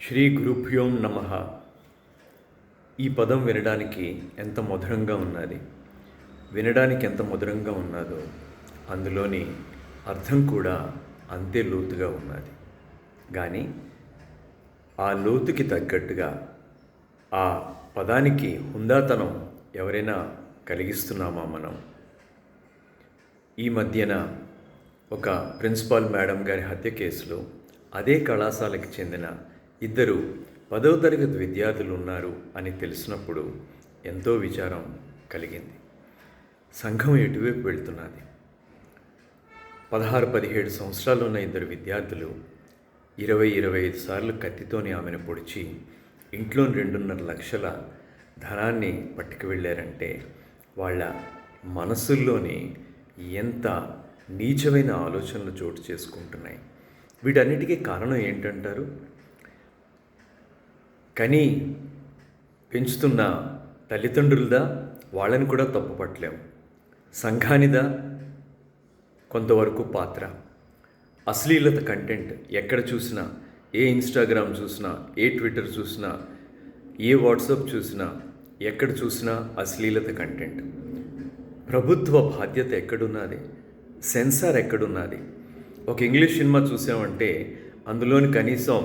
శ్రీ గురుభ్యో నమః. ఈ పదం వినడానికి ఎంత మధురంగా ఉన్నది. వినడానికి ఎంత మధురంగా ఉన్నదో అందులోని అర్థం కూడా అంతే లోతుగా ఉన్నది. కానీ ఆ లోతుకి తగ్గట్టుగా ఆ పదానికి హుందాతనం ఎవరైనా కలిగిస్తున్నామా మనం? ఈ మధ్యన ఒక ప్రిన్సిపాల్ మేడం గారి హత్య కేసులో అదే కళాశాలకు చెందిన ఇద్దరు 10వ తరగతి విద్యార్థులు ఉన్నారు అని తెలిసినప్పుడు ఎంతో విచారం కలిగింది. సంఘం ఎటువైపు వెళ్తున్నది? 16-17 సంవత్సరాలు ఉన్న ఇద్దరు విద్యార్థులు 20-25 సార్లు కత్తితోని ఆమెను పొడిచి ఇంట్లో 2.5 లక్షల ధనాన్ని పట్టుకు వెళ్ళారంటే వాళ్ళ మనసుల్లోని ఎంత నీచమైన ఆలోచనలు చోటు చేసుకుంటున్నాయి. వీటన్నిటికీ కారణం ఏంటంటారు? కానీ పెంచుతున్న తల్లిదండ్రులదా? వాళ్ళని కూడా తప్పుపట్టలేము. సంఘానిదా? కొంతవరకు పాత్ర. అశ్లీలత కంటెంట్ ఎక్కడ చూసినా, ఏ ఇన్స్టాగ్రామ్ చూసినా, ఏ ట్విట్టర్ చూసినా, ఏ వాట్సాప్ చూసినా, ఎక్కడ చూసినా అశ్లీలత కంటెంట్. ప్రభుత్వ బాధ్యత ఎక్కడున్నది? సెన్సార్ ఎక్కడున్నది? ఒక ఇంగ్లీష్ సినిమా చూసామంటే అందులోని కనీసం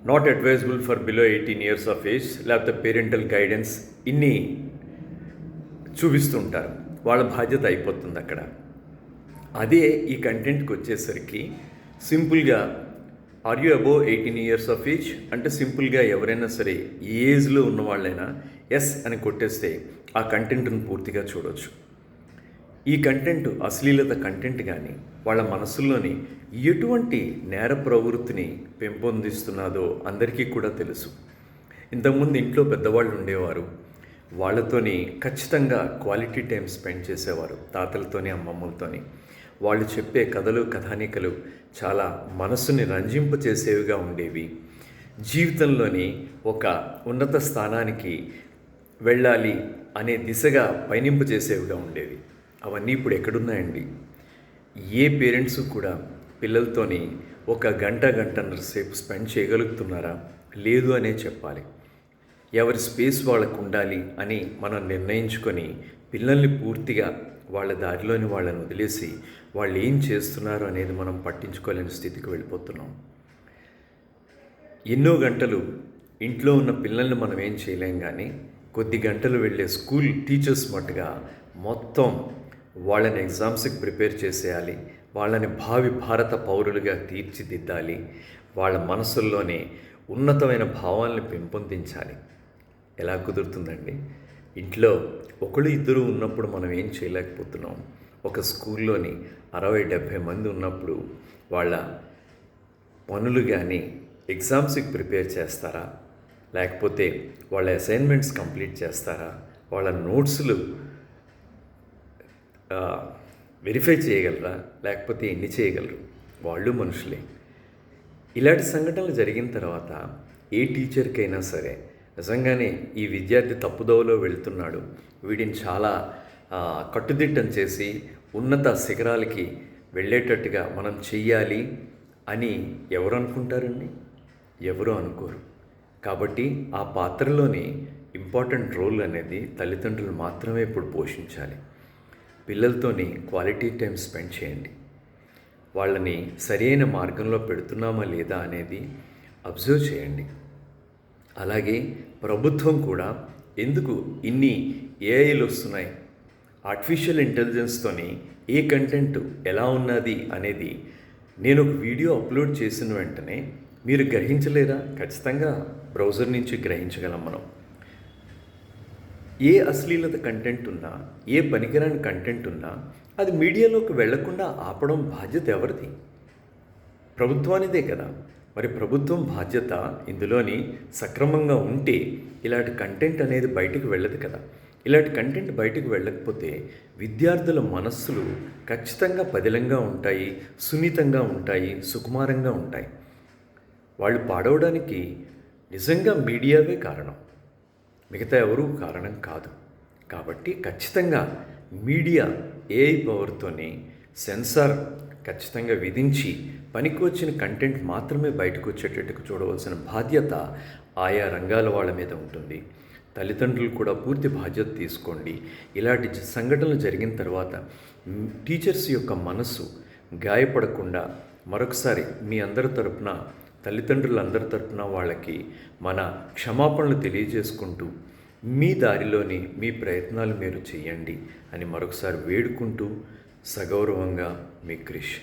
not advisable for below 18 years of age, లేకపోతే పేరెంటల్ గైడెన్స్ ఇన్ని చూపిస్తుంటారు. వాళ్ళ బాధ్యత అయిపోతుంది అక్కడ. అదే ఈ కంటెంట్కి వచ్చేసరికి సింపుల్గా are you above 18 years of age అంటే సింపుల్గా ఎవరైనా సరే ఏ ఏజ్లో ఉన్న వాళ్ళైనా ఎస్ అని కొట్టేస్తే ఆ కంటెంట్ను పూర్తిగా చూడవచ్చు. ఈ కంటెంట్ అశ్లీలత కంటెంట్ కానీ వాళ్ళ మనసుల్లోని ఎటువంటి నేర ప్రవృత్తిని పెంపొందిస్తున్నదో అందరికీ కూడా తెలుసు. ఇంతకుముందు ఇంట్లో పెద్దవాళ్ళు ఉండేవారు, వాళ్ళతోని ఖచ్చితంగా క్వాలిటీ టైం స్పెండ్ చేసేవారు, తాతలతోని అమ్మమ్మలతోని. వాళ్ళు చెప్పే కథలు కథానికలు చాలా మనసుని రంజింపచేసేవిగా ఉండేవి. జీవితంలోని ఒక ఉన్నత స్థానానికి వెళ్ళాలి అనే దిశగా పయనింపచేసేవిగా ఉండేవి. అవన్నీ ఇప్పుడు ఎక్కడున్నాయండి? ఏ పేరెంట్స్ కూడా పిల్లలతోని ఒక గంటన్నర సేపు స్పెండ్ చేయగలుగుతున్నారా? లేదు అనే చెప్పాలి. ఎవరి స్పేస్ వాళ్ళకు ఉండాలి అని మనం నిర్ణయించుకొని పిల్లల్ని పూర్తిగా వాళ్ళ దారిలోని వాళ్ళని వదిలేసి వాళ్ళు ఏం చేస్తున్నారు అనేది మనం పట్టించుకోలేని స్థితికి వెళ్ళిపోతున్నాం. ఎన్నో గంటలు ఇంట్లో ఉన్న పిల్లల్ని మనం ఏం చేయలేం, కానీ కొద్ది గంటలు వెళ్ళే స్కూల్ టీచర్స్ మట్టుగా మొత్తం వాళ్ళని ఎగ్జామ్స్కి ప్రిపేర్ చేసేయాలి, వాళ్ళని భావి భారత పౌరులుగా తీర్చిదిద్దాలి, వాళ్ళ మనసుల్లోనే ఉన్నతమైన భావాలను పెంపొందించాలి. ఎలా కుదురుతుందండి? ఇంట్లో ఒకళ్ళు ఇద్దరు ఉన్నప్పుడు మనం ఏం చేయలేకపోతున్నాం. ఒక స్కూల్లోని 60-70 మంది ఉన్నప్పుడు వాళ్ళ పనులు కానీ ఎగ్జామ్స్కి ప్రిపేర్ చేస్తారా? లేకపోతే వాళ్ళ అసైన్మెంట్స్ కంప్లీట్ చేస్తారా? వాళ్ళ నోట్స్లు వెరిఫై చేయగలరా? లేకపోతే ఎన్ని చేయగలరు? వాళ్ళు మనుషులే. ఇలాంటి సంఘటనలు జరిగిన తర్వాత ఏ టీచర్కైనా సరే నిజంగానే ఈ విద్యార్థి తప్పుదోవలో వెళ్తున్నాడు, వీడిని చాలా కట్టుదిట్టం చేసి ఉన్నత శిఖరాలకి వెళ్ళేటట్టుగా మనం చెయ్యాలి అని ఎవరు అనుకుంటారండి? ఎవరు అనుకోరు. కాబట్టి ఆ పాత్రలోని ఇంపార్టెంట్ రోల్ అనేది తల్లిదండ్రులు మాత్రమే ఇప్పుడు పోషించాలి. పిల్లలతోని క్వాలిటీ టైం స్పెండ్ చేయండి. వాళ్ళని సరైన మార్గంలో పెడుతున్నామా లేదా అనేది అబ్జర్వ్ చేయండి. అలాగే ప్రభుత్వం కూడా ఎందుకు ఇన్ని ఏఐలు వస్తున్నాయి, ఆర్టిఫిషియల్ ఇంటెలిజెన్స్తోని ఏ కంటెంట్ ఎలా ఉన్నది అనేది నేను ఒక వీడియో అప్లోడ్ చేసిన వెంటనే మీరు గ్రహించలేరా? ఖచ్చితంగా బ్రౌజర్ నుంచి గ్రహించగలం మనం. ఏ అశ్లీలత కంటెంట్ ఉన్నా, ఏ పనికిరాని కంటెంట్ ఉన్నా అది మీడియాలోకి వెళ్లకుండా ఆపడం బాధ్యత ఎవరిది? ప్రభుత్వానిదే కదా. మరి ప్రభుత్వం బాధ్యత ఇందులోని సక్రమంగా ఉంటే ఇలాంటి కంటెంట్ అనేది బయటకు వెళ్ళదు కదా. ఇలాంటి కంటెంట్ బయటకు వెళ్ళకపోతే విద్యార్థుల మనస్సులు ఖచ్చితంగా పదిలంగా ఉంటాయి, సున్నితంగా ఉంటాయి, సుకుమారంగా ఉంటాయి. వాళ్ళు పాడవడానికి నిజంగా మీడియావే కారణం, మిగతా ఎవరూ కారణం కాదు. కాబట్టి ఖచ్చితంగా మీడియా ఏఐ పవర్తోని సెన్సార్ ఖచ్చితంగా విధించి పనికి వచ్చిన కంటెంట్ మాత్రమే బయటకు వచ్చేటట్టుగా చూడవలసిన బాధ్యత ఆయా రంగాల వాళ్ళ మీద ఉంటుంది. తల్లిదండ్రులు కూడా పూర్తి బాధ్యత తీసుకోండి. ఇలాంటి సంఘటనలు జరిగిన తర్వాత టీచర్స్ యొక్క మనసు గాయపడకుండా మరొకసారి మీ అందరి తరపున, తల్లిదండ్రులందరి తరపున వాళ్ళకి మన క్షమాపణలు తెలియజేసుకుంటూ మీ దారిలోని మీ ప్రయత్నాలు మీరు చేయండి అని మరొకసారి వేడుకుంటూ సగౌరవంగా మీ క్రిష్.